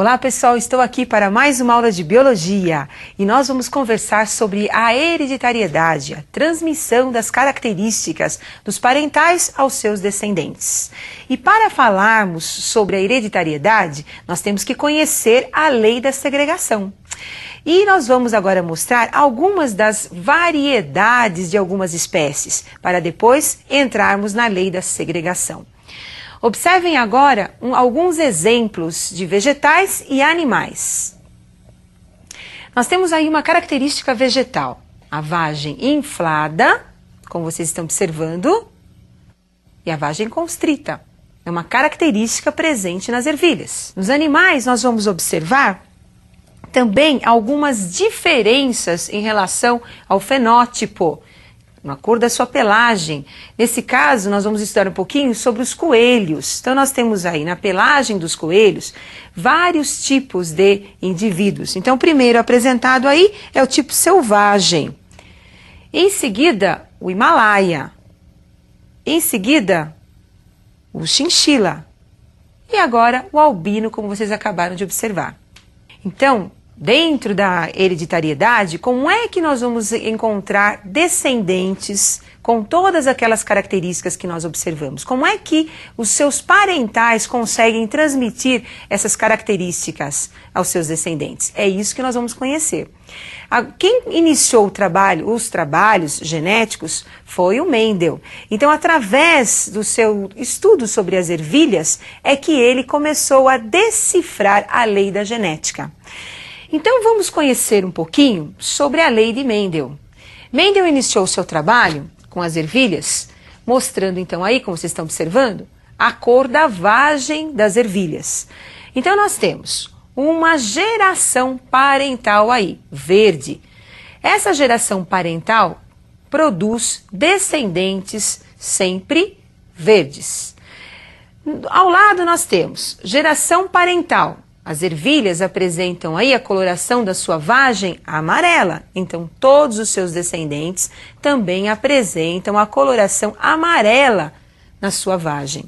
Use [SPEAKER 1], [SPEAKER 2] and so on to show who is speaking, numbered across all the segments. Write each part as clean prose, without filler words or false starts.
[SPEAKER 1] Olá pessoal, estou aqui para mais uma aula de Biologia e nós vamos conversar sobre a hereditariedade, a transmissão das características dos parentais aos seus descendentes. E para falarmos sobre a hereditariedade, nós temos que conhecer a lei da segregação. E nós vamos agora mostrar algumas das variedades de algumas espécies, para depois entrarmos na lei da segregação. Observem agora alguns exemplos de vegetais e animais. Nós temos aí uma característica vegetal, a vagem inflada, como vocês estão observando, e a vagem constrita. É uma característica presente nas ervilhas. Nos animais, nós vamos observar também algumas diferenças em relação ao fenótipo, na cor da sua pelagem. Nesse caso, nós vamos estudar um pouquinho sobre os coelhos. Então, nós temos aí na pelagem dos coelhos vários tipos de indivíduos. Então, o primeiro apresentado aí é o tipo selvagem. Em seguida, o Himalaia. Em seguida, o chinchila. E agora, o albino, como vocês acabaram de observar. Então, dentro da hereditariedade, como é que nós vamos encontrar descendentes com todas aquelas características que nós observamos? Como é que os seus parentais conseguem transmitir essas características aos seus descendentes? É isso que nós vamos conhecer. Quem iniciou os trabalhos genéticos foi o Mendel. Então, através do seu estudo sobre as ervilhas, é que ele começou a decifrar a lei da genética. Então vamos conhecer um pouquinho sobre a lei de Mendel. Mendel iniciou seu trabalho com as ervilhas, mostrando então aí, como vocês estão observando, a cor da vagem das ervilhas. Então nós temos uma geração parental aí, verde. Essa geração parental produz descendentes sempre verdes. Ao lado nós temos geração parental. As ervilhas apresentam aí a coloração da sua vagem amarela, então todos os seus descendentes também apresentam a coloração amarela na sua vagem.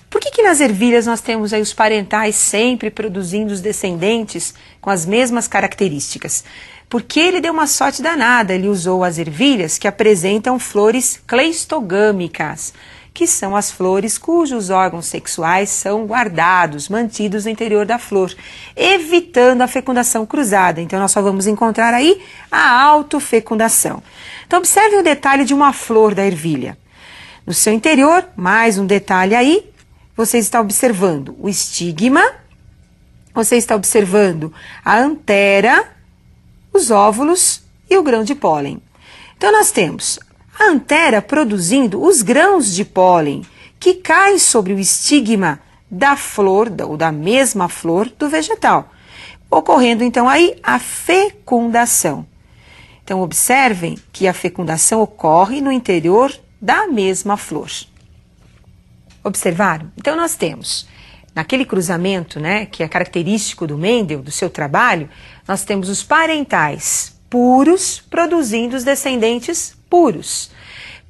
[SPEAKER 1] Por que nas ervilhas nós temos aí os parentais sempre produzindo os descendentes com as mesmas características? Porque ele deu uma sorte danada, ele usou as ervilhas que apresentam flores cleistogâmicas, que são as flores cujos órgãos sexuais são guardados, mantidos no interior da flor, evitando a fecundação cruzada. Então, nós só vamos encontrar aí a autofecundação. Então, observe o detalhe de uma flor da ervilha. No seu interior, mais um detalhe aí, você está observando o estigma, você está observando a antera, os óvulos e o grão de pólen. Então, nós temos a antera produzindo os grãos de pólen que caem sobre o estigma da flor, ou da mesma flor do vegetal, ocorrendo então aí a fecundação. Então observem que a fecundação ocorre no interior da mesma flor. Observaram? Então nós temos, naquele cruzamento, né, que é característico do Mendel, do seu trabalho, nós temos os parentais puros produzindo os descendentes puros.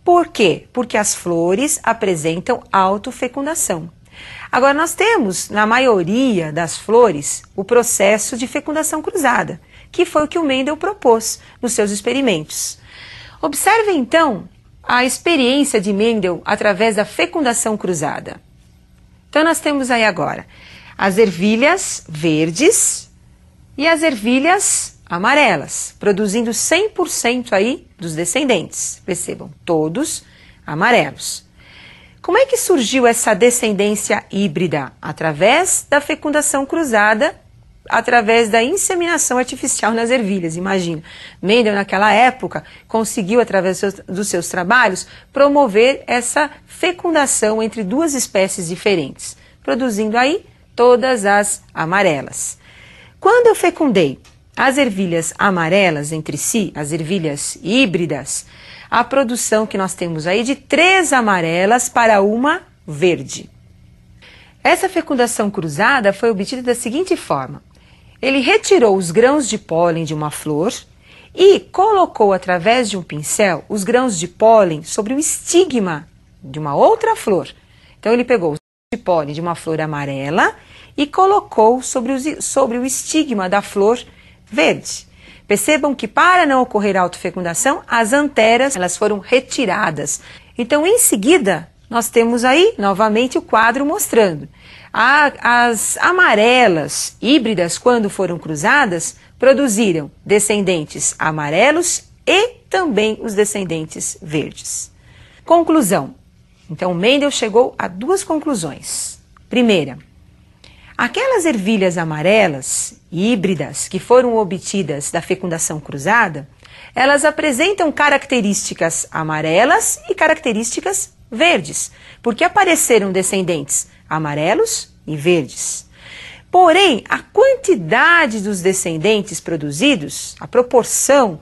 [SPEAKER 1] Por quê? Porque as flores apresentam autofecundação. Agora, nós temos, na maioria das flores, o processo de fecundação cruzada, que foi o que o Mendel propôs nos seus experimentos. Observe, então, a experiência de Mendel através da fecundação cruzada. Então, nós temos aí agora as ervilhas verdes e as ervilhas amarelas, produzindo 100% aí dos descendentes. Percebam, todos amarelos. Como é que surgiu essa descendência híbrida? Através da fecundação cruzada, através da inseminação artificial nas ervilhas. Imagina, Mendel naquela época conseguiu, através dos seus trabalhos, promover essa fecundação entre duas espécies diferentes, produzindo aí todas as amarelas. Quando eu fecundei as ervilhas amarelas entre si, as ervilhas híbridas, a produção que nós temos aí de 3 amarelas para uma verde. Essa fecundação cruzada foi obtida da seguinte forma. Ele retirou os grãos de pólen de uma flor e colocou através de um pincel os grãos de pólen sobre o estigma de uma outra flor. Então ele pegou os grãos de pólen de uma flor amarela e colocou sobre o estigma da flor verde. Percebam que para não ocorrer autofecundação, as anteras elas foram retiradas. Então, em seguida, nós temos aí novamente o quadro mostrando. As amarelas híbridas, quando foram cruzadas, produziram descendentes amarelos e também os descendentes verdes. Conclusão. Então, Mendel chegou a duas conclusões. Primeira, aquelas ervilhas amarelas híbridas que foram obtidas da fecundação cruzada, elas apresentam características amarelas e características verdes, porque apareceram descendentes amarelos e verdes. Porém, a quantidade dos descendentes produzidos, a proporção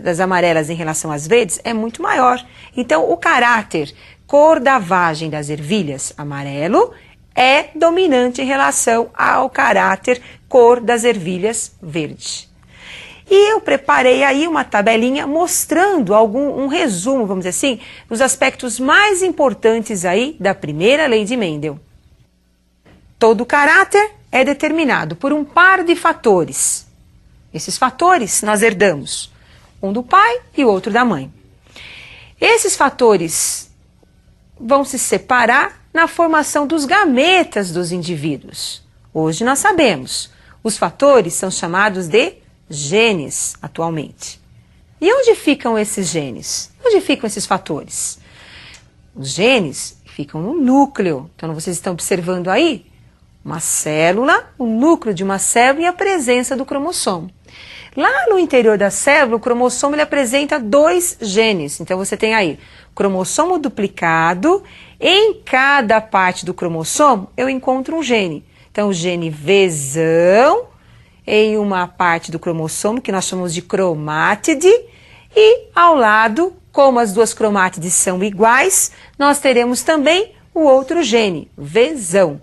[SPEAKER 1] das amarelas em relação às verdes é muito maior. Então, o caráter cor da vagem das ervilhas amarelo é dominante em relação ao caráter cor das ervilhas verde. E eu preparei aí uma tabelinha mostrando um resumo, vamos dizer assim, dos aspectos mais importantes aí da primeira lei de Mendel. Todo caráter é determinado por um par de fatores. Esses fatores nós herdamos, um do pai e o outro da mãe. Esses fatores vão se separar na formação dos gametas dos indivíduos. Hoje nós sabemos, os fatores são chamados de genes atualmente. E onde ficam esses genes? Onde ficam esses fatores? Os genes ficam no núcleo. Então vocês estão observando aí uma célula, o núcleo de uma célula e a presença do cromossomo. Lá no interior da célula, o cromossomo ele apresenta 2 genes. Então você tem aí cromossomo duplicado. Em cada parte do cromossomo eu encontro um gene. Então o gene Vzão em uma parte do cromossomo que nós chamamos de cromátide e ao lado, como as duas cromátides são iguais, nós teremos também o outro gene, Vzão.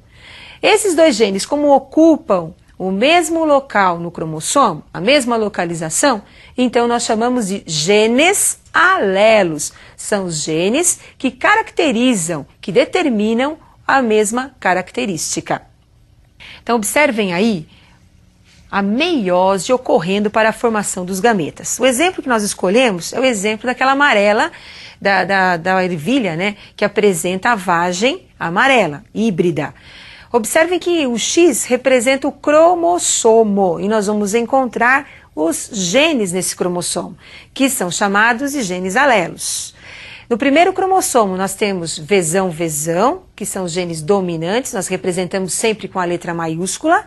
[SPEAKER 1] Esses 2 genes, como ocupam o mesmo local no cromossomo, a mesma localização, então nós chamamos de genes alelos. São os genes que caracterizam, que determinam a mesma característica. Então observem aí a meiose ocorrendo para a formação dos gametas. O exemplo que nós escolhemos é o exemplo daquela amarela, da ervilha, né, que apresenta a vagem amarela, híbrida. Observem que o X representa o cromossomo e nós vamos encontrar os genes nesse cromossomo, que são chamados de genes alelos. No primeiro cromossomo nós temos Vzão, Vzão, que são os genes dominantes, nós representamos sempre com a letra maiúscula,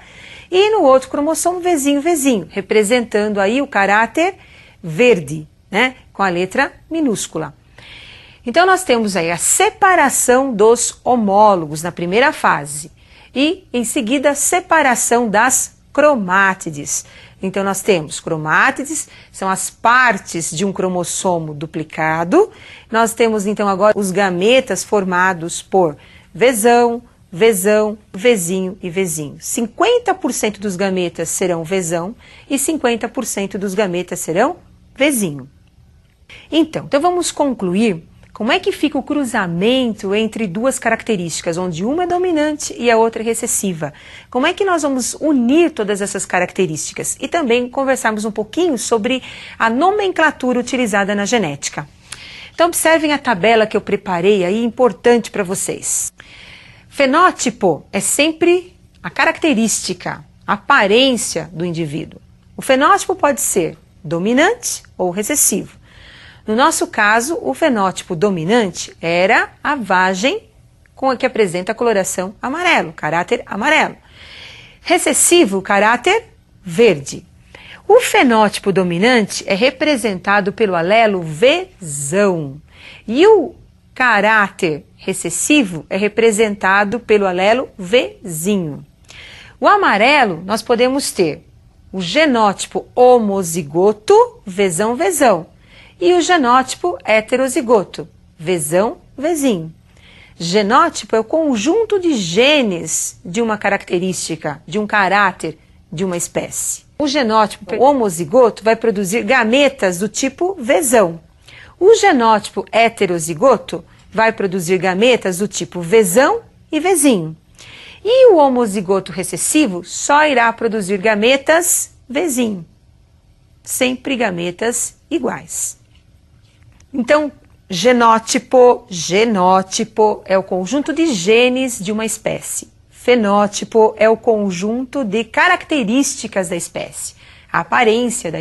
[SPEAKER 1] e no outro cromossomo Vzinho, Vzinho, representando aí o caráter verde, né, com a letra minúscula. Então nós temos aí a separação dos homólogos na primeira fase. E, em seguida, separação das cromátides. Então, nós temos cromátides, são as partes de um cromossomo duplicado. Nós temos, então, agora os gametas formados por Vzão, Vzão, Vzinho e Vzinho. 50% dos gametas serão Vzão e 50% dos gametas serão Vzinho. Então, vamos concluir. Como é que fica o cruzamento entre duas características, onde uma é dominante e a outra é recessiva? Como é que nós vamos unir todas essas características? E também conversarmos um pouquinho sobre a nomenclatura utilizada na genética. Então observem a tabela que eu preparei aí, importante para vocês. Fenótipo é sempre a característica, a aparência do indivíduo. O fenótipo pode ser dominante ou recessivo. No nosso caso, o fenótipo dominante era a vagem com a que apresenta a coloração amarelo, caráter amarelo. Recessivo, caráter verde. O fenótipo dominante é representado pelo alelo Vzão e o caráter recessivo é representado pelo alelo Vzinho. O amarelo nós podemos ter o genótipo homozigoto, Vzão, Vzão. E o genótipo heterozigoto, Vzão, Vzinho. Genótipo é o conjunto de genes de uma característica, de um caráter de uma espécie. O genótipo homozigoto vai produzir gametas do tipo Vzão. O genótipo heterozigoto vai produzir gametas do tipo Vzão e Vzinho. E o homozigoto recessivo só irá produzir gametas vizinho, sempre gametas iguais. Então, genótipo é o conjunto de genes de uma espécie. Fenótipo é o conjunto de características da espécie, a aparência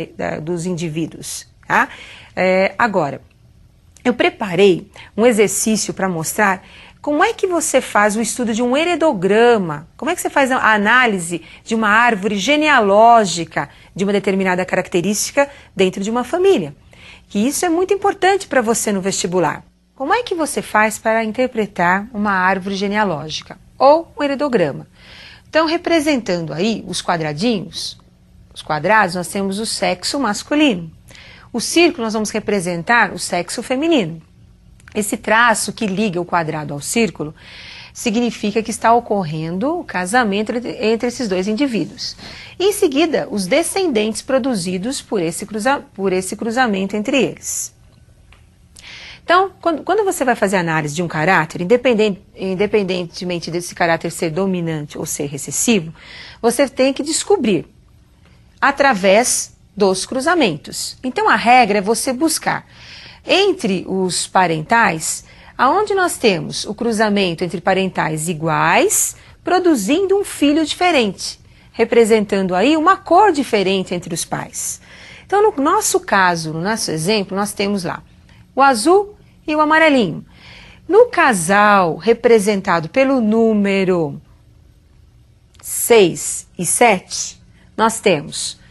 [SPEAKER 1] dos indivíduos. Tá? Agora, eu preparei um exercício para mostrar como é que você faz o estudo de um heredograma, como é que você faz a análise de uma árvore genealógica de uma determinada característica dentro de uma família. Que isso é muito importante para você no vestibular. Como é que você faz para interpretar uma árvore genealógica ou um heredograma? Então, representando aí os quadradinhos, os quadrados, nós temos o sexo masculino. O círculo nós vamos representar o sexo feminino. Esse traço que liga o quadrado ao círculo significa que está ocorrendo o casamento entre esses dois indivíduos. E em seguida, os descendentes produzidos por esse cruzamento entre eles. Então, quando você vai fazer análise de um caráter, independentemente desse caráter ser dominante ou ser recessivo, você tem que descobrir através dos cruzamentos. Então, a regra é você buscar entre os parentais, aonde nós temos o cruzamento entre parentais iguais, produzindo um filho diferente, representando aí uma cor diferente entre os pais. Então, no nosso caso, no nosso exemplo, nós temos lá o azul e o amarelinho. No casal representado pelo número 6 e 7, nós temos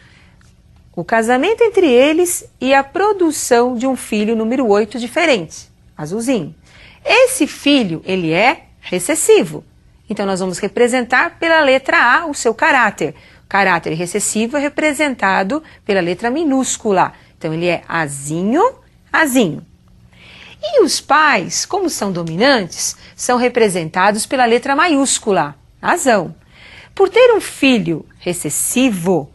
[SPEAKER 1] o casamento entre eles e a produção de um filho número 8 diferente, azulzinho. Esse filho, ele é recessivo. Então, nós vamos representar pela letra A o seu caráter. O caráter recessivo é representado pela letra minúscula. Então, ele é azinho, azinho. E os pais, como são dominantes, são representados pela letra maiúscula, azão. Por ter um filho recessivo,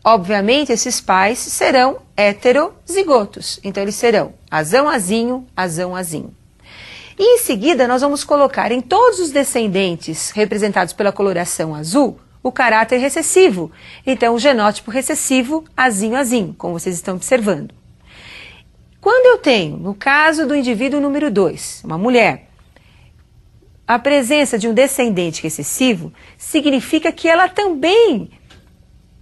[SPEAKER 1] obviamente, esses pais serão heterozigotos. Então, eles serão azão, azinho, azão, azinho. E em seguida, nós vamos colocar em todos os descendentes representados pela coloração azul, o caráter recessivo. Então, o genótipo recessivo, azinho, azinho, como vocês estão observando. Quando eu tenho, no caso do indivíduo número 2, uma mulher, a presença de um descendente recessivo, significa que ela também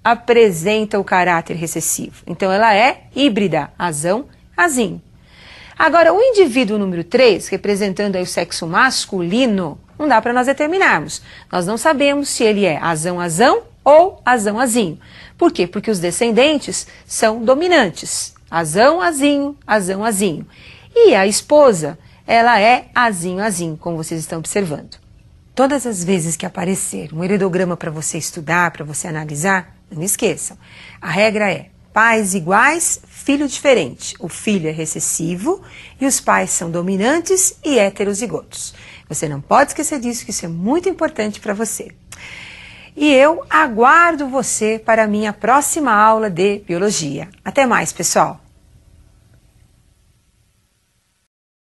[SPEAKER 1] apresenta o caráter recessivo. Então, ela é híbrida, azão, azinho. Agora, o indivíduo número 3, representando aí o sexo masculino, não dá para nós determinarmos. Nós não sabemos se ele é azão, azão ou azão, azinho. Por quê? Porque os descendentes são dominantes. Azão, azinho, azão, azinho. E a esposa, ela é azinho, azinho, como vocês estão observando. Todas as vezes que aparecer um heredograma para você estudar, para você analisar, não esqueçam. A regra é pais iguais, filho diferente. O filho é recessivo e os pais são dominantes e heterozigotos. Você não pode esquecer disso, que isso é muito importante para você. E eu aguardo você para a minha próxima aula de biologia. Até mais, pessoal!